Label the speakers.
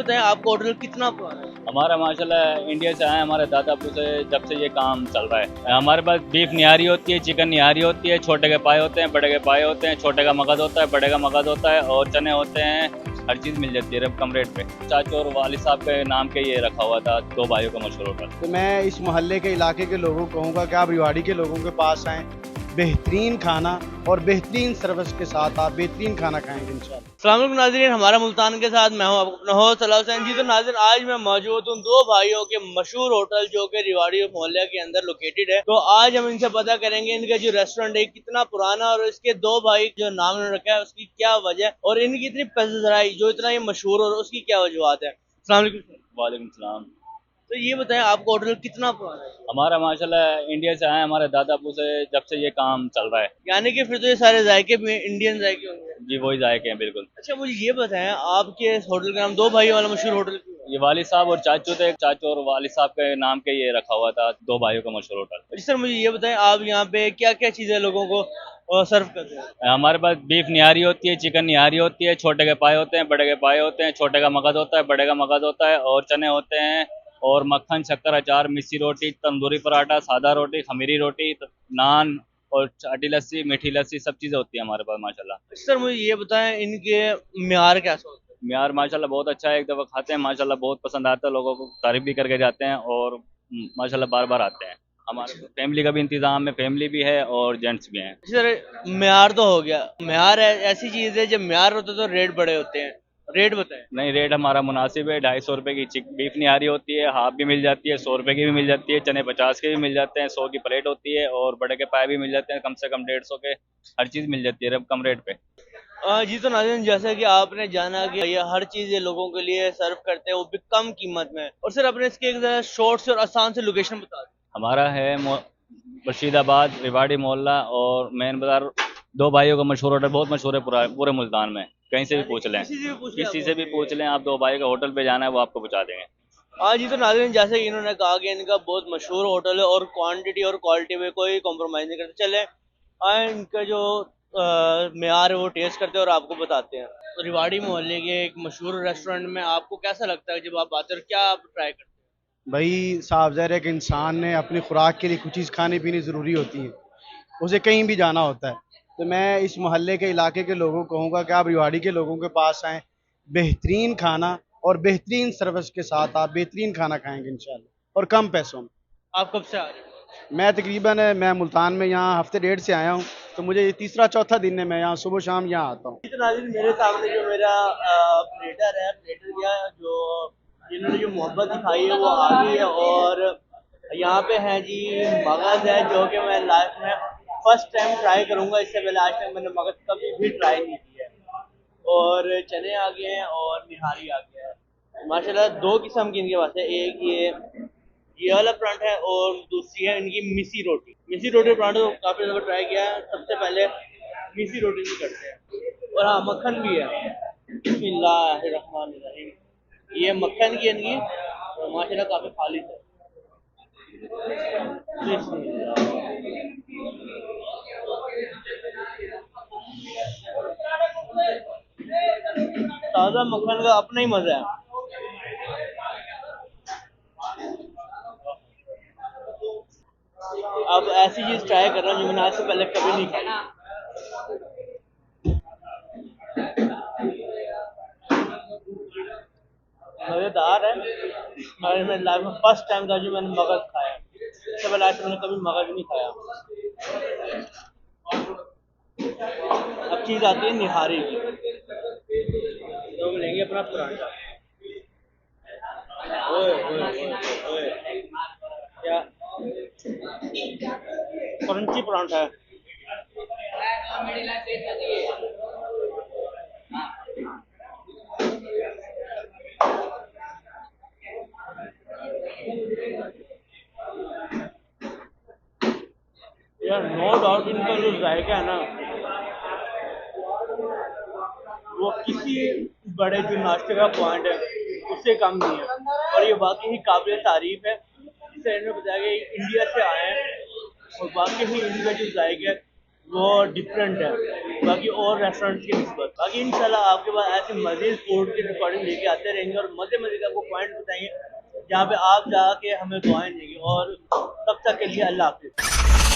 Speaker 1: बताएं आपका होटल कितना पुराना है?
Speaker 2: हमारा माशाल्लाह इंडिया से आए, हमारे दादा से जब से ये काम चल रहा है। हमारे पास बीफ निहारी होती है, चिकन निहारी होती है, छोटे के पाए होते हैं, बड़े के पाए होते हैं, छोटे का मगज होता है, बड़े का मगज होता है और चने होते हैं। हर चीज़ मिल जाती है कम रेट पे। चाचू और वालिद साहब के नाम के ये रखा हुआ था, दो भाइयों का मशहूर होटल।
Speaker 3: तो मैं इस मोहल्ले के इलाके के लोगों को कहूँगा कि आप रिवाड़ी के लोगों के पास आएँ, बेहतरीन खाना और बेहतरीन सर्विस के साथ आप बेहतरीन खाना खाएंगे इंशाल्लाह।
Speaker 1: अस्सलाम वालेकुम नाज़रीन, हमारा मुल्तान के साथ मैं हूं आपका अपना होस्ट सलाह हुसैन जी। तो नाज़रीन आज मैं मौजूद हूं दो भाइयों के मशहूर होटल जो कि रिवाड़ी मोहल्ले के अंदर लोकेटेड है। तो आज हम इनसे पता करेंगे इनका जो रेस्टोरेंट है कितना पुराना और इसके दो भाई जो नाम उन्होंने रखा है उसकी क्या वजह और इनकी इतनी पसराई जो इतना ये मशहूर और उसकी क्या वजूहत है। अस्सलाम वालेकुम।
Speaker 2: वालेकुम सलाम।
Speaker 1: तो ये बताएं आपका होटल कितना पुराना है?
Speaker 2: हमारा माशाल्लाह इंडिया से आए, हमारे दादा से जब से ये काम चल रहा है।
Speaker 1: यानी कि फिर तो ये सारे जायके भी इंडियन जायके होंगे।
Speaker 2: जी वही जायके हैं बिल्कुल।
Speaker 1: अच्छा मुझे ये बताएं आपके इस होटल का नाम दो भाई वाला मशहूर होटल क्यों है?
Speaker 2: ये वालिद साहब और चाचू थे, चाचू और वालिद साहब के नाम के ये रखा हुआ था, दो भाइयों का मशहूर होटल।
Speaker 1: जी सर मुझे ये बताएं आप यहाँ पे क्या क्या चीज़ें लोगों को सर्व करते हैं?
Speaker 2: हमारे पास बीफ निहारी होती है, चिकन निहारी होती है, छोटे के पाए होते हैं, बड़े के पाए होते हैं, छोटे का मगज होता है, बड़े का मगज होता है और चने होते हैं और मक्खन, शक्कर, अचार, मिस्सी रोटी, तंदूरी पराठा, सादा रोटी, खमीरी रोटी, नान और चाटी लस्सी, मीठी लस्सी, सब चीज़ें होती है हमारे पास माशाल्लाह।
Speaker 1: सर मुझे ये बताएं इनके म्यार कैसा होता है?
Speaker 2: म्यार माशाल्लाह बहुत अच्छा है, एक दफ़ा खाते हैं माशाल्लाह बहुत पसंद आता है, लोगों को तारीफ भी करके जाते हैं और माशाल्लाह बार बार आते हैं। हमारे फैमिली का भी इंतज़ाम है, फैमिली भी है और जेंट्स भी हैं।
Speaker 1: सर म्यार तो हो गया, म्यार ऐसी चीज़ है जब म्यार होता है तो रेट बड़े होते हैं, रेट बताएं।
Speaker 2: नहीं, रेट हमारा मुनासिब है। 250 रुपये की बीफ निहारी होती है, हाफ भी मिल जाती है, 100 रुपये की भी मिल जाती है, चने 50 के भी मिल जाते हैं, 100 की प्लेट होती है और बड़े के पाए भी मिल जाते हैं, कम से कम 150 के। हर चीज़ मिल जाती है कम रेट पे।
Speaker 1: जी तो नाज़रीन जैसा कि आपने जाना कि ये हर चीज़ ये लोगों के लिए सर्व करते हैं वो भी कम कीमत में। और सर अपने इसके एक ज़रा शॉर्ट से और आसान से लोकेशन बता दें।
Speaker 2: हमारा है रशीदाबाद, रिवाड़ी मोहल्ला और मेन बाज़ार। दो भाइयों का मशहूर होटल, बहुत मशहूर है पूरा पूरे मुल्तान में। कहीं से भी पूछ लें,
Speaker 1: किसी से भी पूछ लें
Speaker 2: किसी
Speaker 1: आप
Speaker 2: से भी पूछ लें, आप दो भाई का होटल पे जाना है वो आपको पहुँचा देंगे।
Speaker 1: हाँ जी तो नाज़रीन जैसे कि इन्होंने कहा कि इनका बहुत मशहूर होटल है और क्वांटिटी और क्वालिटी में कोई कॉम्प्रोमाइज़ नहीं करते। चले इनका जो मेयार है वो टेस्ट करते हैं और आपको बताते हैं। तो रिवाड़ी मोहल्ले के एक मशहूर रेस्टोरेंट में आपको कैसा लगता है जब आप आते हैं और क्या आप ट्राई करते हैं?
Speaker 3: भाई साहब ज़ाहिर है कि इंसान ने अपनी खुराक के लिए कुछ चीज़ खाने पीनी ज़रूरी होती है, उसे कहीं भी जाना होता है। तो मैं इस मोहल्ले के इलाके के लोगों को कहूँगा कि आप रिवाड़ी के लोगों के पास आएँ, बेहतरीन खाना और बेहतरीन सर्विस के साथ आप बेहतरीन खाना खाएंगे इंशाल्लाह और कम पैसों में।
Speaker 1: आप कब से आ रहे हैं?
Speaker 3: मैं मुल्तान में यहाँ हफ्ते डेढ़ से आया हूँ, तो मुझे ये तीसरा चौथा दिन है, मैं यहाँ सुबह शाम यहाँ आता हूँ।
Speaker 1: जी, तो नाज़रीन मेरे सामने जो मेरा प्लेटर है, प्लेटर क्या जो जिन्होंने जो मोहब्बत दिखाई है वो आ गई है और यहाँ पे है जी मगज़ है जो कि मैं लाइफ में फर्स्ट टाइम ट्राई करूँगा। इससे पहले आज तक मैंने मगज़ कभी भी ट्राई नहीं किया है। और चने आ गए हैं और निहारी आ गया है। माशाल्लाह दो किस्म की इनके पास है, एक ये वाला परांठा है और दूसरी है इनकी मिसी रोटी। मिसी रोटी परांठा तो काफ़ी दफ़ा ट्राई किया है, सबसे पहले मिसी रोटी भी करते हैं। और हाँ मक्खन भी है। बिस्मिल्लाहिर्रहमानिर्रहीम। ये मक्खन की इनकी और माशाल्लाह काफ़ी खालिश है। बिस्मिल्लाह। ताज़ा मक्खन का अपना ही मज़ा है। अब ऐसी चीज़ ट्राई कर रहा हूँ जो मैंने आज से पहले कभी नहीं खाई। मज़ेदार है और मैं लाइफ में फर्स्ट टाइम था जो मैंने मगज़ खाया। इससे पहले आज तक मैंने कभी मगज़ नहीं खाया। अब चीज़ आती है निहारी की। तो हम लेंगे अपना परांठा। ओए ओए ओए ओए क्या क्रंची परांठा है। यार नो डाउट इनका जो जायका है ना वो किसी बड़े जो नाश्ते का पॉइंट है उससे कम नहीं है और ये वाकई ही काबिल तारीफ है। इससे इन्होंने बताया कि इंडिया से आए हैं और वाकई ही इनका जो जायका है वो डिफरेंट है बाकी और रेस्टोरेंट की निस्बत। बाकी इंशाल्लाह आपके पास ऐसे मज़ीद फूड की रिकॉर्डिंग लेके आते रहेंगे और मज़े मज़े का आपको पॉइंट बताएंगे जहाँ पे आप जाके हमें दुआएं देंगे। और तब तक के लिए अल्लाह हाफिज़।